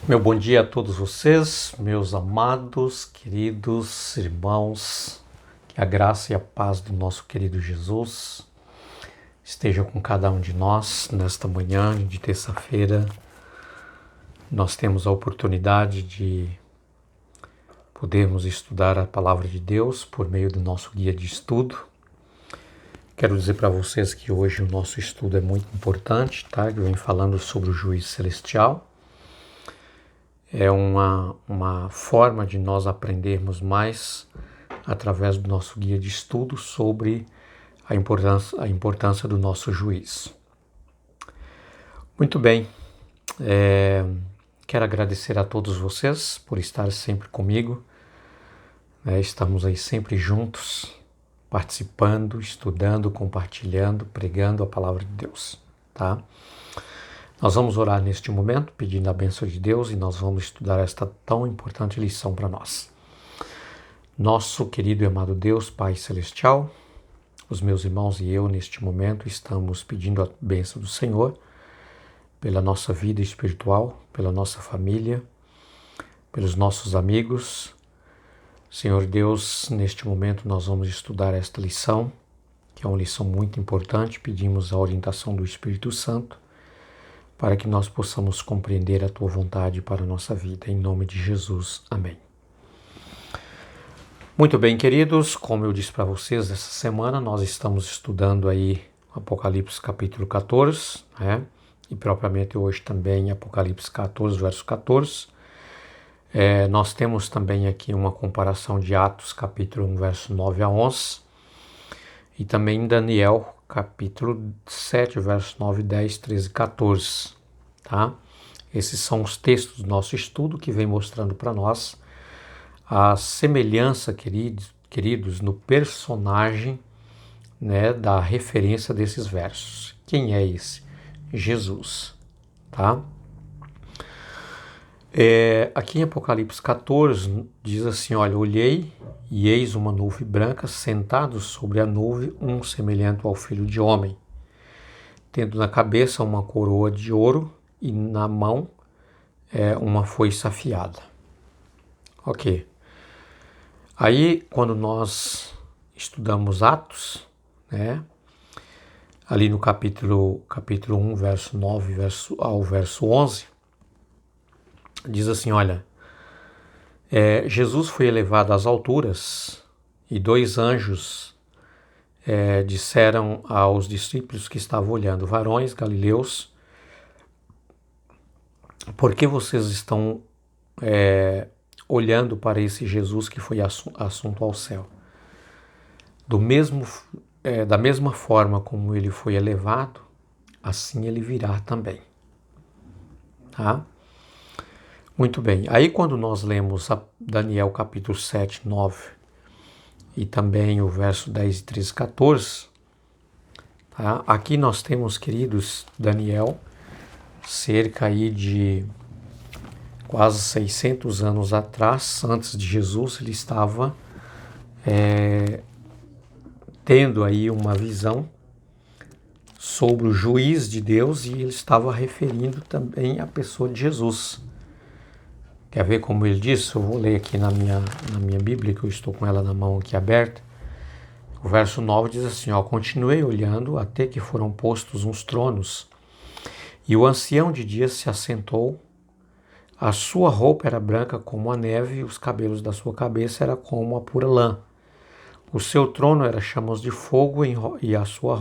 Meu bom dia a todos vocês, meus amados, queridos irmãos, que a graça e a paz do nosso querido Jesus esteja com cada um de nós nesta manhã de terça-feira. Nós temos a oportunidade de podermos estudar a palavra de Deus por meio do nosso guia de estudo. Quero dizer para vocês que hoje o nosso estudo é muito importante, tá? Eu venho falando sobre o juízo celestial. É uma forma de nós aprendermos mais através do nosso guia de estudo sobre a importância do nosso juiz. Muito bem, quero agradecer a todos vocês por estar sempre comigo. Estamos aí sempre juntos, participando, estudando, compartilhando, pregando a palavra de Deus, tá? Nós vamos orar neste momento, pedindo a bênção de Deus, e nós vamos estudar esta tão importante lição para nós. Nosso querido e amado Deus, Pai Celestial, os meus irmãos e eu, neste momento, estamos pedindo a bênção do Senhor pela nossa vida espiritual, pela nossa família, pelos nossos amigos. Senhor Deus, neste momento nós vamos estudar esta lição, que é uma lição muito importante. Pedimos a orientação do Espírito Santo, para que nós possamos compreender a Tua vontade para a nossa vida. Em nome de Jesus. Amém. Muito bem, queridos, como eu disse para vocês, essa semana nós estamos estudando aí Apocalipse capítulo 14, né? E propriamente hoje também Apocalipse 14, verso 14. Nós temos também aqui uma comparação de Atos capítulo 1, verso 9 a 11, e também Daniel capítulo 7, verso 9, 10, 13 e 14, tá? Esses são os textos do nosso estudo que vem mostrando para nós a semelhança, queridos, no personagem, né, da referência desses versos. Quem é esse? Jesus, tá? Aqui em Apocalipse 14 diz assim, olha, olhei e eis uma nuvem branca, sentado sobre a nuvem, um semelhante ao Filho de Homem, tendo na cabeça uma coroa de ouro e na mão uma foice afiada. Ok. Aí, quando nós estudamos Atos, né, ali no capítulo 1, verso 9 ao verso 11, diz assim, olha, Jesus foi elevado às alturas e dois anjos disseram aos discípulos que estavam olhando, varões galileus, por que vocês estão olhando para esse Jesus que foi assunto ao céu? Da mesma forma como ele foi elevado, assim ele virá também. Tá? Muito bem. Aí quando nós lemos Daniel capítulo 7, 9 e também o verso 10, 13, 14, tá? Aqui nós temos, queridos, Daniel, cerca aí de quase 600 anos atrás, antes de Jesus, ele estava tendo aí uma visão sobre o juiz de Deus, e ele estava referindo também à pessoa de Jesus. Quer ver como ele disse? Eu vou ler aqui na minha Bíblia, que eu estou com ela na mão aqui aberta. O verso 9 diz assim, ó, continuei olhando até que foram postos uns tronos, e o ancião de dias se assentou. A sua roupa era branca como a neve, e os cabelos da sua cabeça era como a pura lã. O seu trono era chamas de fogo e as suas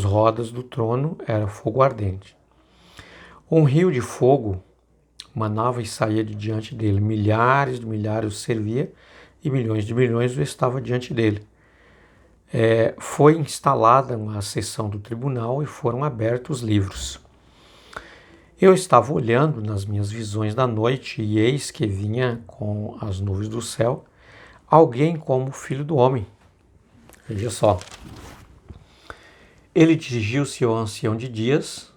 rodas do trono era fogo ardente. Um rio de fogo manava e saía de diante dele. Milhares de milhares o servia e milhões de milhões o estava diante dele. Foi instalada uma sessão do tribunal e foram abertos os livros. Eu estava olhando nas minhas visões da noite e eis que vinha com as nuvens do céu alguém como o Filho do Homem. Veja só. Ele dirigiu-se ao ancião de dias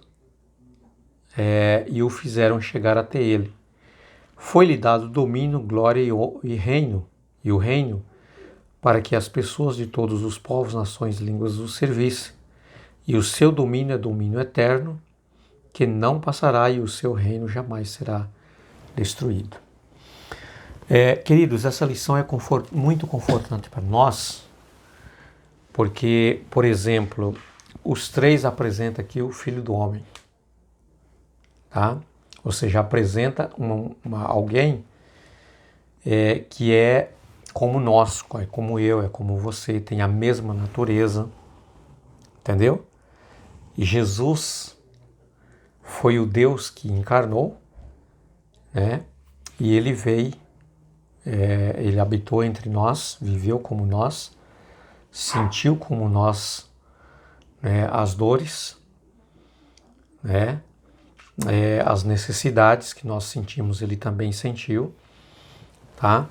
e o fizeram chegar até ele. Foi-lhe dado domínio, glória e o reino, para que as pessoas de todos os povos, nações e línguas o servissem. E o seu domínio é domínio eterno, que não passará e o seu reino jamais será destruído. Queridos, essa lição é muito confortante para nós, porque, por exemplo, os três apresentam aqui o Filho do Homem, tá? Ou seja, apresenta alguém que é como nós, é como eu, é como você, tem a mesma natureza, entendeu? E Jesus foi o Deus que encarnou, né? E ele veio, ele habitou entre nós, viveu como nós, sentiu como nós, né, as dores, né? As necessidades que nós sentimos, ele também sentiu, tá?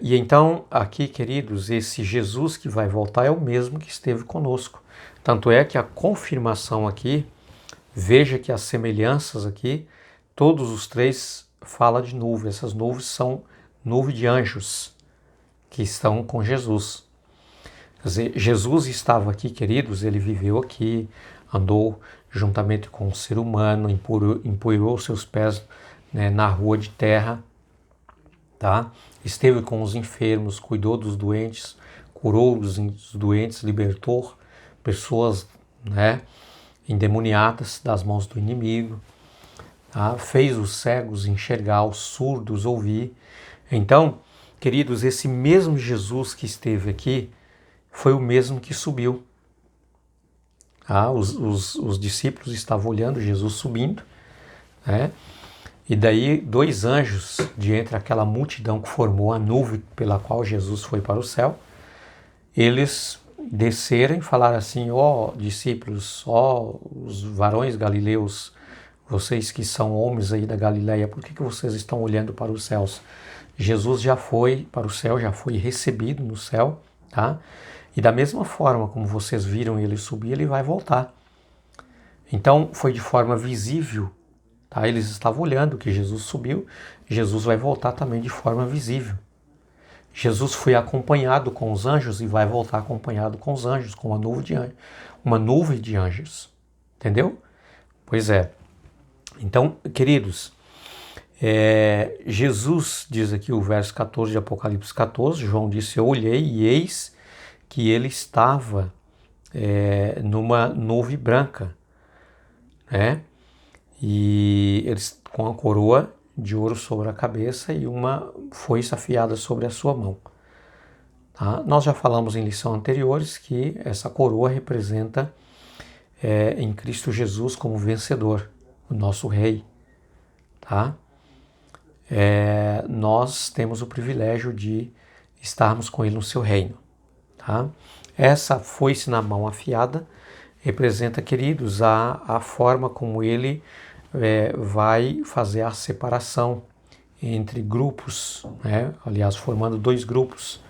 E então, aqui, queridos, esse Jesus que vai voltar é o mesmo que esteve conosco. Tanto é que a confirmação aqui, veja que as semelhanças aqui, todos os três falam de nuvem. Essas nuvens são nuvens de anjos que estão com Jesus. Quer dizer, Jesus estava aqui, queridos, ele viveu aqui, andou juntamente com o ser humano, empoeirou seus pés, né, na rua de terra, tá? Esteve com os enfermos, cuidou dos doentes, curou os doentes, libertou pessoas, né, endemoniadas das mãos do inimigo, tá? Fez os cegos enxergar, os surdos ouvir. Então, queridos, esse mesmo Jesus que esteve aqui foi o mesmo que subiu. Os discípulos estavam olhando Jesus subindo, né? E daí 2 anjos, de entre aquela multidão que formou a nuvem pela qual Jesus foi para o céu, eles desceram e falaram assim: ó discípulos, ó os varões galileus, vocês que são homens aí da Galileia, por que vocês estão olhando para os céus? Jesus já foi para o céu, já foi recebido no céu, tá? E da mesma forma como vocês viram ele subir, ele vai voltar. Então foi de forma visível, tá? Eles estavam olhando que Jesus subiu, Jesus vai voltar também de forma visível. Jesus foi acompanhado com os anjos e vai voltar acompanhado com os anjos, com uma nuvem de anjos. Entendeu? Pois é. Então, queridos, Jesus diz aqui o verso 14 de Apocalipse 14, João disse: eu olhei e eis que ele estava numa nuvem branca, né? E eles com a coroa de ouro sobre a cabeça e uma foice afiada sobre a sua mão. Tá? Nós já falamos em lições anteriores que essa coroa representa em Cristo Jesus como vencedor, o nosso rei. Tá? Nós temos o privilégio de estarmos com ele no seu reino. Tá? Essa foice na mão afiada representa, queridos, a forma como ele vai fazer a separação entre grupos, né? Aliás, formando 2 grupos,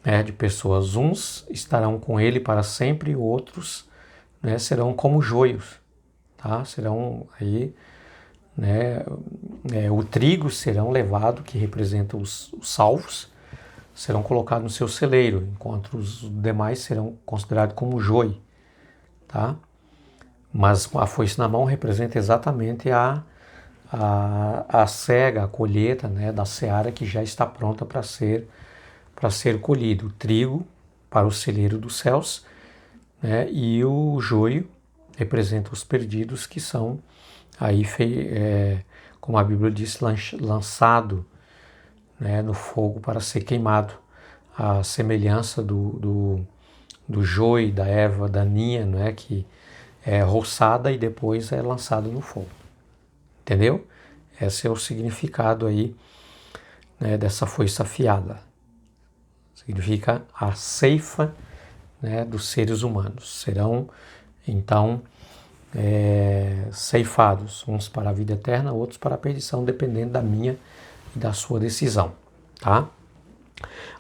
né, de pessoas. Uns estarão com ele para sempre e outros, né, serão como joios, tá? Serão aí, né, o trigo serão levado, que representa os salvos, serão colocados no seu celeiro, enquanto os demais serão considerados como joio, tá? Mas a foice na mão representa exatamente a cega, a colheita, né, da seara que já está pronta para ser colhido. O trigo para o celeiro dos céus, né, e o joio representa os perdidos que são aí, como a Bíblia diz, lançado, né, no fogo para ser queimado. A semelhança do joio, da erva daninha, não é, que é roçada e depois é lançado no fogo. Entendeu? Esse é o significado aí, né, dessa foice afiada. Significa a ceifa, né, dos seres humanos. Serão, então, ceifados, uns para a vida eterna, outros para a perdição, dependendo da minha e da sua decisão. Tá?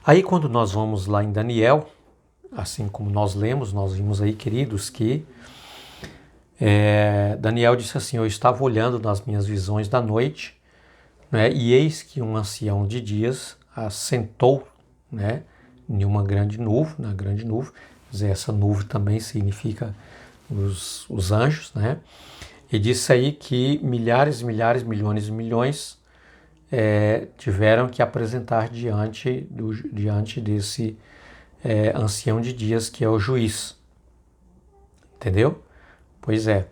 Aí quando nós vamos lá em Daniel, assim como nós lemos, nós vimos aí, queridos, que Daniel disse assim: eu estava olhando nas minhas visões da noite, né, e eis que um ancião de dias assentou, né, em uma grande nuvem, na grande nuvem. Quer dizer, essa nuvem também significa os anjos, né? E disse aí que milhares e milhares, milhões e milhões tiveram que apresentar diante desse ancião de dias, que é o juiz. Entendeu? Pois é.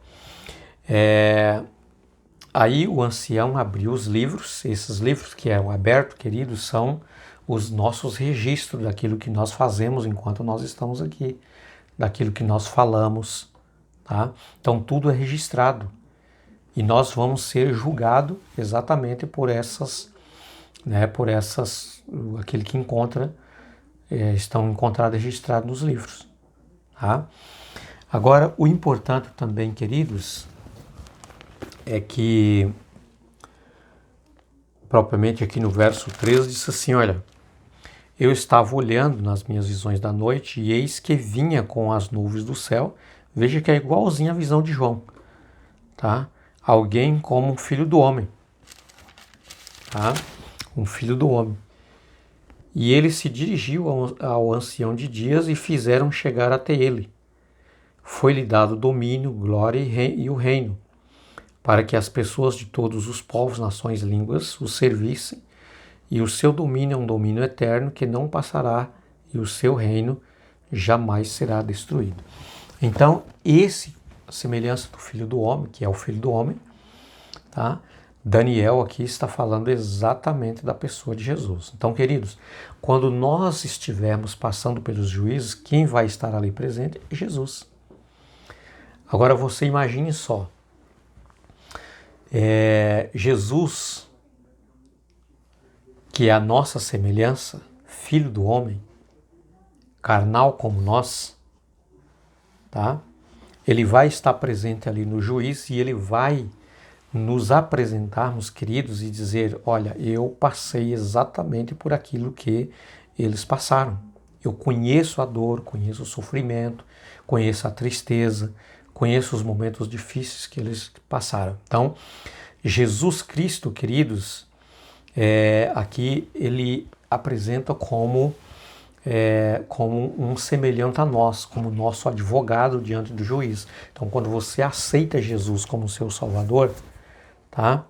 Aí o ancião abriu os livros. Esses livros que eram abertos, queridos, são os nossos registros daquilo que nós fazemos enquanto nós estamos aqui, daquilo que nós falamos, tá? Então tudo é registrado e nós vamos ser julgados exatamente por essas, aquele que estão encontrados registrados nos livros, tá? Agora, o importante também, queridos, é que, propriamente aqui no verso 13, diz assim, olha, eu estava olhando nas minhas visões da noite e eis que vinha com as nuvens do céu. Veja que é igualzinho a visão de João, tá? Alguém como um filho do homem, tá? Um filho do homem. E ele se dirigiu ao ancião de dias e fizeram chegar até ele. Foi-lhe dado domínio, glória e o reino, para que as pessoas de todos os povos, nações, línguas o servissem. E o seu domínio é um domínio eterno que não passará, e o seu reino jamais será destruído. Então, a semelhança do Filho do Homem, que é o Filho do Homem, tá? Daniel aqui está falando exatamente da pessoa de Jesus. Então, queridos, quando nós estivermos passando pelos juízos, quem vai estar ali presente é Jesus. Agora, você imagine só, Jesus, que é a nossa semelhança, filho do homem, carnal como nós, tá? Ele vai estar presente ali no juízo e ele vai nos apresentar, meus queridos, e dizer, olha, eu passei exatamente por aquilo que eles passaram. Eu conheço a dor, conheço o sofrimento, conheço a tristeza, conheço os momentos difíceis que eles passaram. Então, Jesus Cristo, queridos, aqui ele apresenta como um semelhante a nós, como nosso advogado diante do juiz. Então, quando você aceita Jesus como seu Salvador, tá?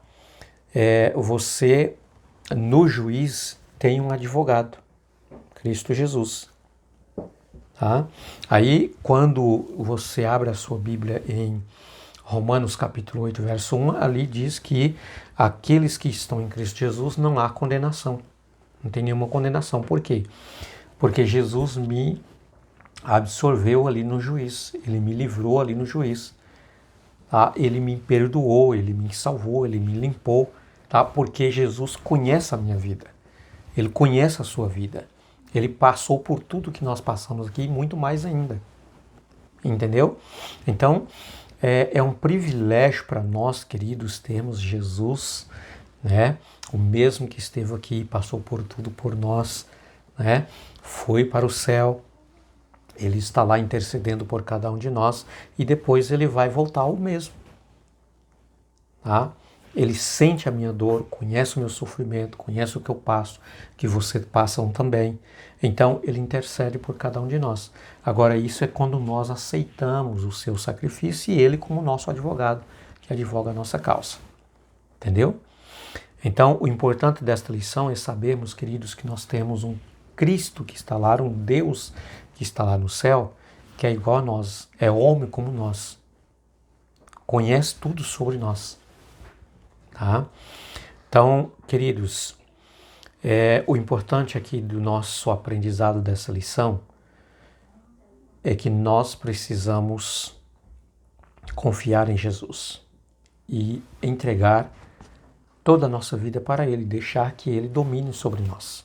Você, no juiz, tem um advogado, Cristo Jesus. Tá? Aí, quando você abre a sua Bíblia em Romanos capítulo 8, verso 1, ali diz que aqueles que estão em Cristo Jesus não há condenação. Não tem nenhuma condenação. Por quê? Porque Jesus me absorveu ali no juiz. Ele me livrou ali no juiz. Tá? Ele me perdoou, ele me salvou, ele me limpou. Tá? Porque Jesus conhece a minha vida. Ele conhece a sua vida. Ele passou por tudo que nós passamos aqui e muito mais ainda. Entendeu? Então, é um privilégio para nós, queridos, termos Jesus, né? O mesmo que esteve aqui, passou por tudo por nós, né? Foi para o céu, ele está lá intercedendo por cada um de nós e depois ele vai voltar ao mesmo. Tá? Ele sente a minha dor, conhece o meu sofrimento, conhece o que eu passo, que vocês passam também. Então, ele intercede por cada um de nós. Agora, isso é quando nós aceitamos o seu sacrifício e ele como nosso advogado, que advoga a nossa causa. Entendeu? Então, o importante desta lição é sabermos, queridos, que nós temos um Cristo que está lá, um Deus que está lá no céu, que é igual a nós, é homem como nós, conhece tudo sobre nós. Tá? Então, queridos, o importante aqui do nosso aprendizado dessa lição é que nós precisamos confiar em Jesus e entregar toda a nossa vida para Ele, deixar que Ele domine sobre nós,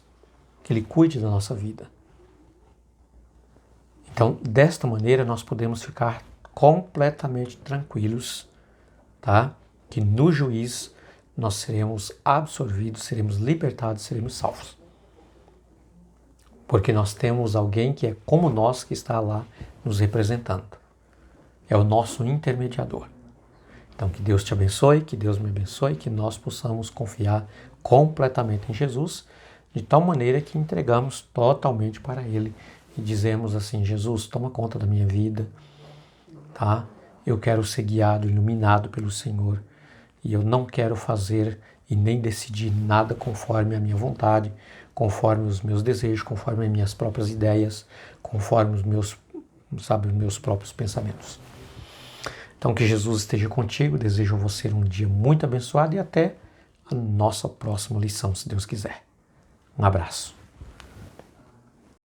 que Ele cuide da nossa vida. Então, desta maneira, nós podemos ficar completamente tranquilos, tá? Que no juízo nós seremos absorvidos, seremos libertados, seremos salvos. Porque nós temos alguém que é como nós, que está lá nos representando. É o nosso intermediador. Então, que Deus te abençoe, que Deus me abençoe, que nós possamos confiar completamente em Jesus, de tal maneira que entregamos totalmente para Ele e dizemos assim, Jesus, toma conta da minha vida, tá? Eu quero ser guiado, iluminado pelo Senhor. E eu não quero fazer e nem decidir nada conforme a minha vontade, conforme os meus desejos, conforme as minhas próprias ideias, conforme os meus próprios pensamentos. Então que Jesus esteja contigo, desejo a você um dia muito abençoado e até a nossa próxima lição, se Deus quiser. Um abraço.